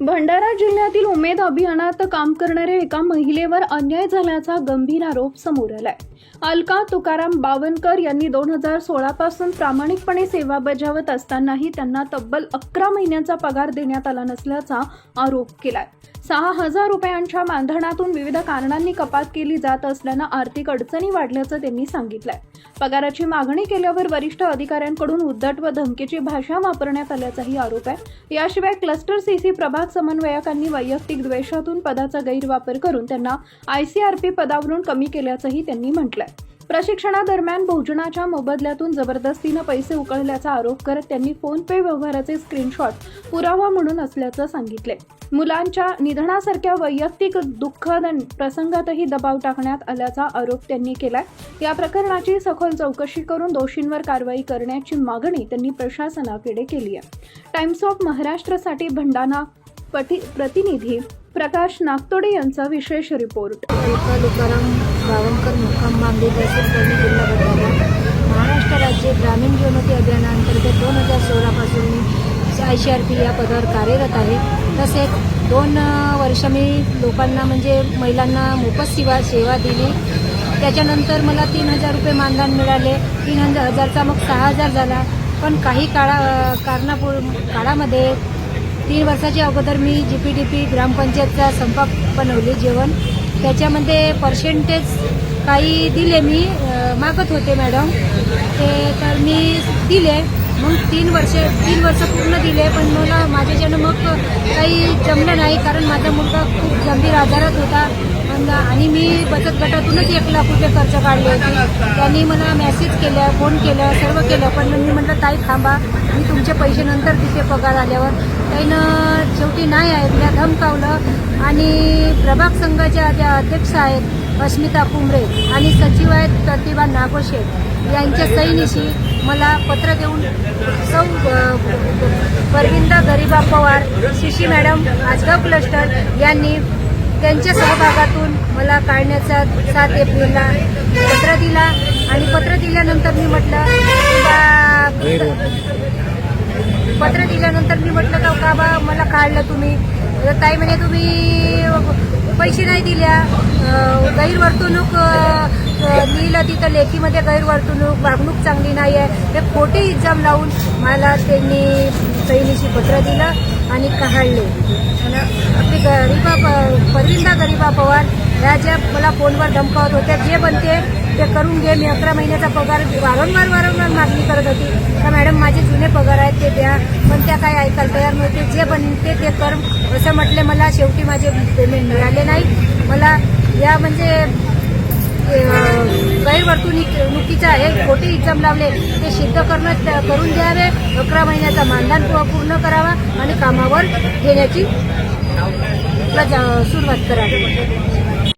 भंडारा जिल्ह्यातील उमेद अभियानात काम करणाऱ्या एका महिलेवर अन्याय झाल्याचा गंभीर आरोप समोर आलाय। अलका तुकाराम बावनकर यांनी 2016 पासून प्रामाणिकपणे सेवा बजावत असतानाही त्यांना तब्बल 11 महिन्यांचा पगार देण्यात आला नसल्याचा आरोप केलाय। 6,000 रुपयांच्या मानधनातून विविध कारणांनी कपात केली जात असल्यानं आर्थिक अडचणी वाढल्याचं त्यांनी सांगितलंय। पगाराची मागणी केल्यावर वरिष्ठ अधिकाऱ्यांकडून उद्धट व धमकीची भाषा वापरण्यात आल्याचाही आरोप आहे। याशिवाय क्लस्टर सीसी प्रभाग समन्वयकांनी वैयक्तिक द्वेषातून पदाचा गैरवापर करून त्यांना ICRP पदावरून कमी केल्याचंही त्यांनी म्हटलंय। प्रशिक्षणादरम्यान भोजनाच्या मोबदल्यातून जबरदस्तीनं पैसे उकळल्याचा आरोप करत त्यांनी फोन पे व्यवहाराचे स्क्रीनशॉट पुरावा म्हणून असल्याचं सांगितले। मुलांच्या निधनासारख्या वैयक्तिक दुःखद प्रसंगातही दबाव टाकण्यात आल्याचा आरोप त्यांनी केलाय। या प्रकरणाची सखोल चौकशी करून दोषींवर कारवाई करण्याची मागणी त्यांनी प्रशासनाकडे केली आहे। टाइम्स ऑफ महाराष्ट्रसाठी भंडारा प्रतिनिधी प्रकाश नागतोडे यांचा विशेष रिपोर्ट। अलका तुकाराम बावनकर मुक्काम मांगली तहसील परभणी जिल्हा भंडारा। महाराष्ट्र राज्य ग्रामीण जीवनोन्नती अभियानांतर्गत 2016 पासून मी ICRP या पदावर कार्यरत आहे। तसेच 2 वर्ष मी लोकांना म्हणजे महिलांना मोफत सेवा दिली। त्याच्यानंतर मला 3,000 रुपये मानधन मिळाले। 3,000चा मग 6,000 झाला। पण काही काळामध्ये 3 वर्षाच्या अगोदर मी GPDP ग्रामपंचायतचा संप बनवले जेवण। त्याच्यामध्ये पर्सेंटेज काही दिले, मी मागत होते मॅडम ते, तर मी दिले। मग 3 वर्ष पूर्ण दिले, पण मला माझ्याच्यानं मग काही जमलं नाही, कारण माझा मुलगा खूप गंभीर आजारात होता आणि मी बचत गटातूनच 1 लाख रुपये खर्च काढले होते। त्यांनी मला मेसेज केला, फोन केला, सर्व केलं, पण मी म्हटलं ताई थांबा, मी तुमचे पैसे नंतर तिथे पगार आल्यावर। त्यानं शेवटी नाही ऐकलं, धमकावलं आणि प्रभाग संघाच्या ज्या अध्यक्ष आहेत अस्मिता कुंबरे आणि सचिव आहेत प्रतिभा नागोशे यांच्या सहीनिशी मला पत्र देऊन सौ परविंदा गरिबा पवार, शिशी मॅडम, आजगाव क्लस्टर यांनी त्यांच्या सहभागातून मला काढण्याचा 7 एप्रिलला पत्र दिला आणि पत्र दिल्यानंतर मी म्हटलं का बा मला काढलं तुम्ही? ताई म्हणे तुम्ही पैसे नाही दिल्या, गैरवर्तणूक लिहिलं तिथं लेखीमध्ये, गैरवर्तणूक, वागणूक चांगली नाही आहे, हे खोटे इल्जाम लावून मला त्यांनी सहीनिशी पत्र दिलं आणि काढले। आपली परविंदा गरिबा पवार ह्या ज्या मला फोनवर धमकावत होत्या, जे बनते ते करून घे, मी 11 महिन्याचा पगार वारंवार मागणी करत होती, तर मॅडम माझे जुने पगार आहेत ते द्या, पण त्या काही ऐकायला तयार नव्हते। जे बनते ते कर असं म्हटले। मला शेवटी माझे पेमेंट मिळाले नाही। मला या म्हणजे गैरवर्तणुकीचा हे खोटे इल्जाम लावले ते सिद्ध करून द्यावे, 11 महिन्याचा मानधन पूर्ण करावा आणि कामावर घेण्याची सुरुवात करावी।